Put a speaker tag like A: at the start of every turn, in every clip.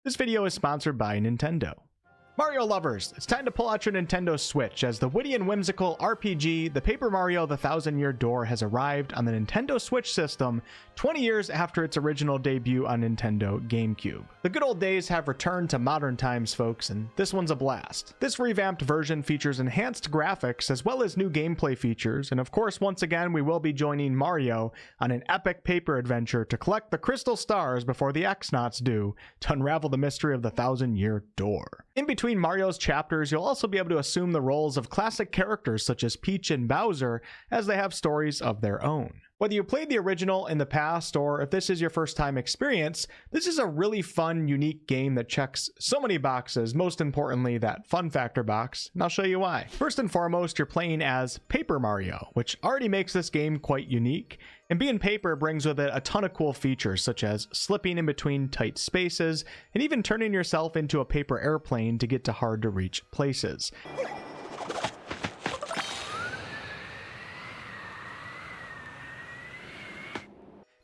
A: This video is sponsored by Nintendo. Mario lovers, it's time to pull out your Nintendo Switch as the witty and whimsical RPG The Paper Mario The Thousand Year Door has arrived on the Nintendo Switch system 20 years after its original debut on Nintendo GameCube. The good old days have returned to modern times, folks, and this one's a blast. This revamped version features enhanced graphics as well as new gameplay features, and of course, once again, we will be joining Mario on an epic paper adventure to collect the crystal stars before the X-Nauts do to unravel the mystery of the Thousand Year Door. In between Mario's chapters, you'll also be able to assume the roles of classic characters such as Peach and Bowser, as they have stories of their own. Whether you played the original in the past or if this is your first time experience, this is a really fun, unique game that checks so many boxes, most importantly that fun factor box, and I'll show you why. First and foremost, you're playing as Paper Mario, which already makes this game quite unique, and being paper brings with it a ton of cool features such as slipping in between tight spaces, and even turning yourself into a paper airplane to get to hard to reach places.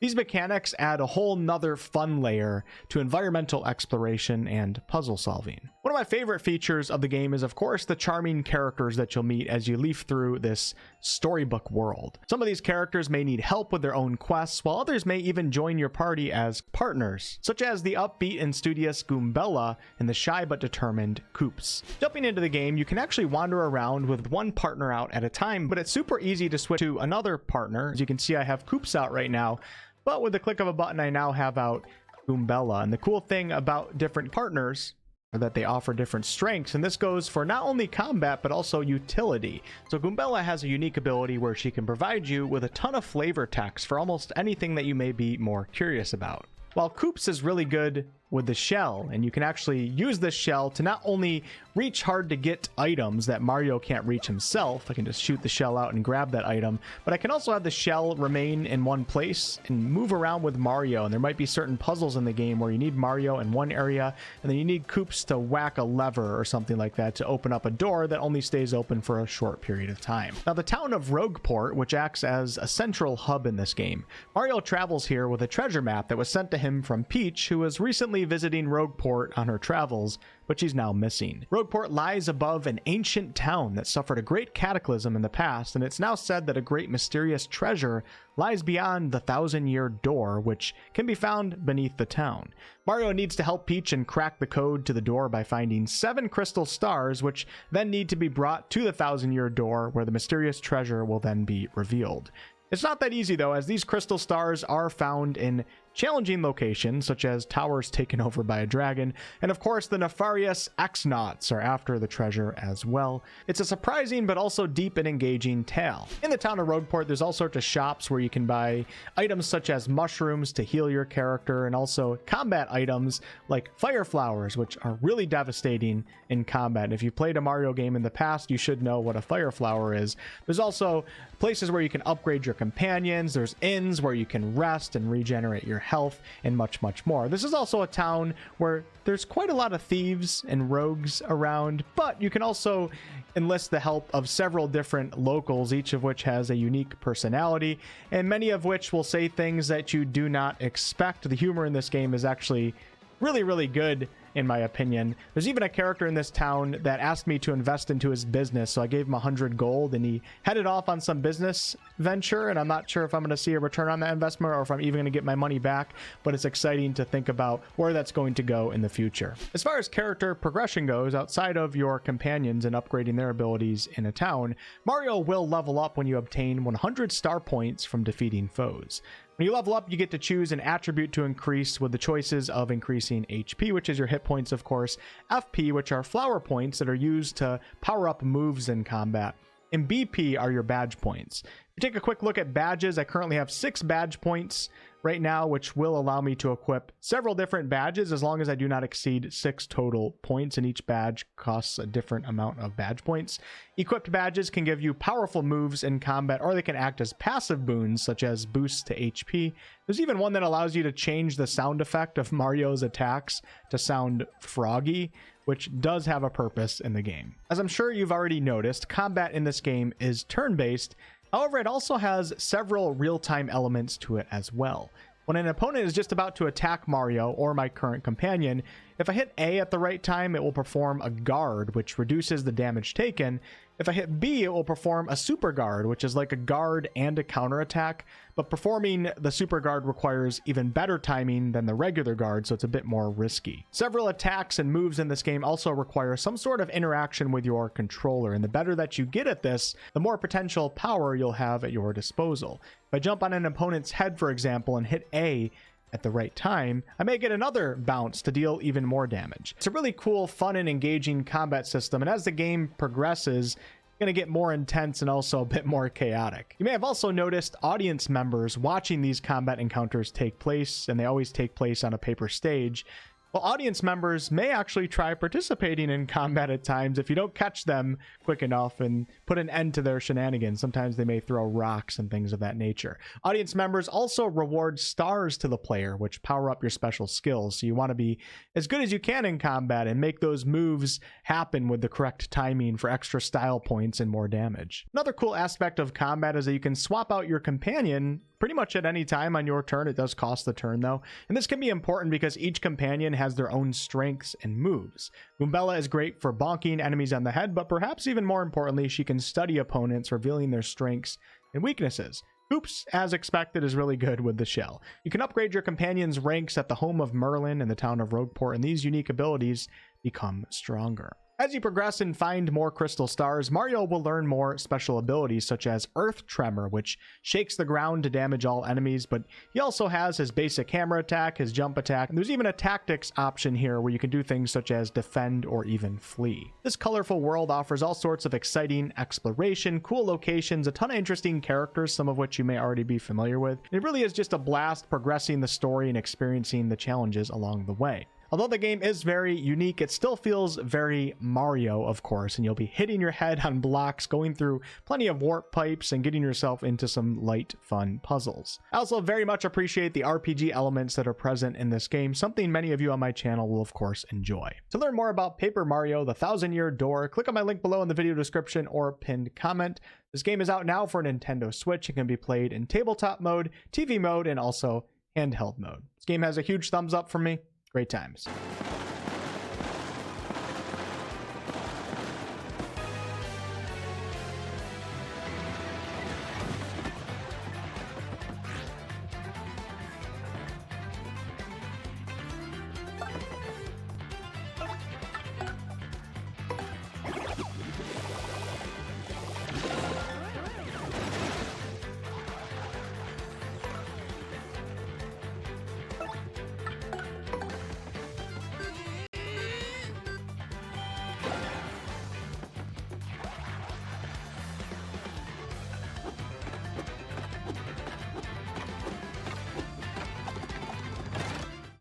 A: These mechanics add a whole nother fun layer to environmental exploration and puzzle solving. One of my favorite features of the game is, of course, the charming characters that you'll meet as you leaf through this storybook world. Some of these characters may need help with their own quests, while others may even join your party as partners, such as the upbeat and studious Goombella and the shy but determined Koops. Jumping into the game, you can actually wander around with one partner out at a time, but it's super easy to switch to another partner. As you can see, I have Koops out right now, but with the click of a button, I now have out Goombella. And the cool thing about different partners are that they offer different strengths, and this goes for not only combat, but also utility. So Goombella has a unique ability where she can provide you with a ton of flavor text for almost anything that you may be more curious about. While Koops is really good with the shell, and you can actually use this shell to not only reach hard to get items that Mario can't reach himself. I can just shoot the shell out and grab that item, but I can also have the shell remain in one place and move around with Mario. And there might be certain puzzles in the game where you need Mario in one area, and then you need Koops to whack a lever or something like that to open up a door that only stays open for a short period of time. Now, the town of Rogueport, which acts as a central hub in this game, Mario travels here with a treasure map that was sent to him from Peach, who was recently visiting Rogueport on her travels, but she's now missing. Rogueport lies above an ancient town that suffered a great cataclysm in the past, and it's now said that a great mysterious treasure lies beyond the Thousand Year Door, which can be found beneath the town. Mario needs to help Peach and crack the code to the door by finding 7 crystal stars, which then need to be brought to the Thousand Year Door, where the mysterious treasure will then be revealed. It's not that easy though, as these crystal stars are found in challenging locations, such as towers taken over by a dragon, and of course the nefarious X-Nauts are after the treasure as well. It's a surprising but also deep and engaging tale. In the town of Rogueport, there's all sorts of shops where you can buy items such as mushrooms to heal your character, and also combat items like fire flowers, which are really devastating in combat. And if you've played a Mario game in the past, you should know what a fire flower is. There's also places where you can upgrade your companions, there's inns where you can rest and regenerate your health, and much more. This is also a town where there's quite a lot of thieves and rogues around, but you can also enlist the help of several different locals, each of which has a unique personality, and many of which will say things that you do not expect. The humor in this game is actually really good, in my opinion. There's even a character in this town that asked me to invest into his business, so I gave him 100 gold, and he headed off on some business venture, and I'm not sure if I'm going to see a return on that investment or if I'm even going to get my money back, but it's exciting to think about where that's going to go in the future. As far as character progression goes, outside of your companions and upgrading their abilities in a town, Mario will level up when you obtain 100 star points from defeating foes. When you level up, you get to choose an attribute to increase, with the choices of increasing HP, which is your hit points, of course, FP, which are flower points that are used to power up moves in combat, and BP are your badge points. If you take a quick look at badges, I currently have 6 badge points right now, which will allow me to equip several different badges as long as I do not exceed 6 total points, and each badge costs a different amount of badge points. Equipped badges can give you powerful moves in combat, or they can act as passive boons such as boosts to HP. There's even one that allows you to change the sound effect of Mario's attacks to sound froggy, which does have a purpose in the game. As I'm sure you've already noticed, combat in this game is turn-based. However, it also has several real-time elements to it as well. When an opponent is just about to attack Mario or my current companion, If I hit A at the right time, it will perform a guard, which reduces the damage taken. If I hit B, it will perform a super guard, which is like a guard and a counterattack, but performing the super guard requires even better timing than the regular guard, so it's a bit more risky. Several attacks and moves in this game also require some sort of interaction with your controller, and the better that you get at this, the more potential power you'll have at your disposal. If I jump on an opponent's head, for example, and hit A at the right time, I may get another bounce to deal even more damage. It's a really cool, fun, and engaging combat system, and as the game progresses, it's going to get more intense and also a bit more chaotic. You may have also noticed audience members watching these combat encounters take place, and they always take place on a paper stage. Well, audience members may actually try participating in combat at times if you don't catch them quick enough and put an end to their shenanigans. Sometimes they may throw rocks and things of that nature. Audience members also reward stars to the player, which power up your special skills. So you want to be as good as you can in combat and make those moves happen with the correct timing for extra style points and more damage. Another cool aspect of combat is that you can swap out your companion pretty much at any time on your turn. It does cost the turn though, and this can be important because each companion has their own strengths and moves. Goombella is great for bonking enemies on the head, but perhaps even more importantly, she can study opponents, revealing their strengths and weaknesses. Oops, as expected, is really good with the shell. You can upgrade your companion's ranks at the home of Merlin in the town of Rogueport, and these unique abilities become stronger. As you progress and find more crystal stars, Mario will learn more special abilities such as Earth Tremor, which shakes the ground to damage all enemies, but he also has his basic hammer attack, his jump attack, and there's even a tactics option here where you can do things such as defend or even flee. This colorful world offers all sorts of exciting exploration, cool locations, a ton of interesting characters, some of which you may already be familiar with. It really is just a blast progressing the story and experiencing the challenges along the way. Although the game is very unique, it still feels very Mario, of course, and you'll be hitting your head on blocks, going through plenty of warp pipes, and getting yourself into some light, fun puzzles. I also very much appreciate the RPG elements that are present in this game, something many of you on my channel will, of course, enjoy. To learn more about Paper Mario: The Thousand-Year Door, click on my link below in the video description or pinned comment. This game is out now for Nintendo Switch and can be played in tabletop mode, TV mode, and also handheld mode. This game has a huge thumbs up from me. Great times.